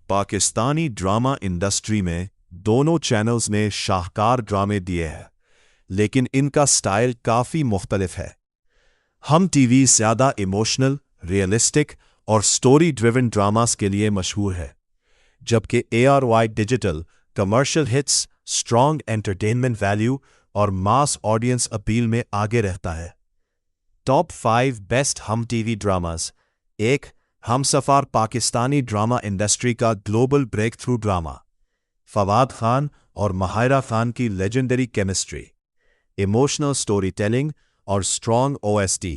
Pakistani drama industry में दोनों channels ने शाहकार ड्रामे दिए हैं, लेकिन इनका स्टाइल काफ़ी मुख्तलिफ है। हम टीवी ज़्यादा इमोशनल, रियलिस्टिक और स्टोरी ड्रिवन ड्रामास के लिए मशहूर है, जबकि ARY digital commercial hits, strong entertainment value और मास ऑडियंस अपील में आगे रहता है। Top 5 best Hum TV dramas. 1. Humsafar Pakistani drama industry का global break through drama. Fawad Khan और माहिरा खान की legendary chemistry, emotional story telling और strong OST।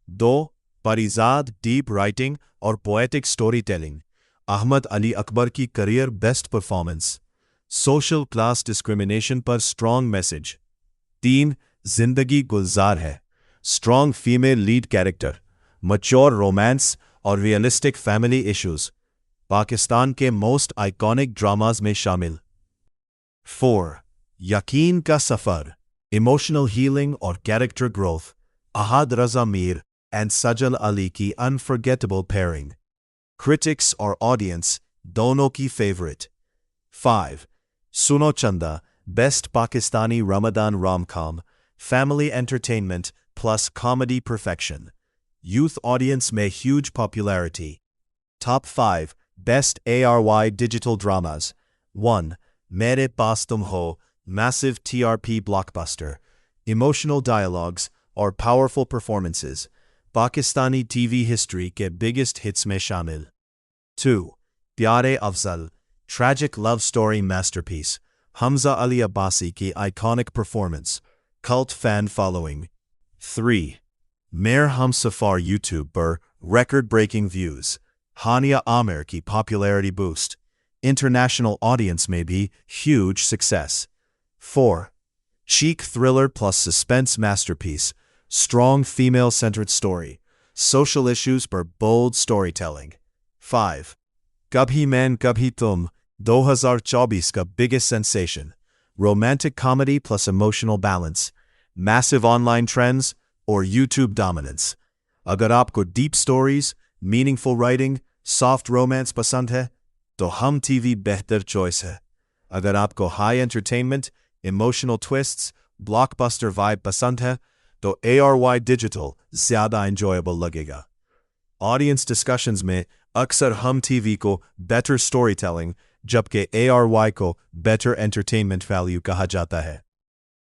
2. Parizaad deep writing और poetic story telling, Ahmed Ali Akbar की career best performance, social class discrimination पर strong message. 3. Zindagi Gulzar Hai, strong female lead character, mature romance और realistic family issues, Pakistan के most iconic dramas में शामिल। 4. Yakeen Ka Safar, emotional healing और character growth, Ahad Raza Mir and Sajal Ali की unforgettable pairing, critics और audience दोनों की favourite. 5. Suno Chanda, best Pakistani Ramadan rom com, family entertainment plus comedy perfection, youth audience में huge popularity. Top 5 best ARY digital dramas. 1. Mere Pass Tum Ho, massive TRP blockbuster, emotional dialogues और powerful performances, Pakistani TV history के biggest hits में शामिल। 2. Pyaare Afzal, tragic love story masterpiece, Hamza Ali Abbasi की iconic performance, cult fan following. 3. Mere Humsafar YouTube पर record breaking views, Hania Aamir की popularity boost, international audience में भी huge success। 4. Cheekh thriller plus suspense masterpiece, strong female-centered story, social issues पर bold storytelling। 5. कभी मैं कभी तुम, 2024 का biggest sensation, romantic comedy plus emotional balance, massive online trends और YouTube dominance। अगर आपको deep stories, meaningful writing, soft romance पसंद है तो हम टीवी बेहतर चॉइस है। अगर आपको high entertainment, emotional twists, blockbuster vibe पसंद है तो ARY डिजिटल ज़्यादा एंजॉयबल लगेगा। ऑडियंस डिस्कशंस में अक्सर हम टीवी को बेटर स्टोरी टेलिंग जबकि ARY को बेटर एंटरटेनमेंट वैल्यू कहा जाता है।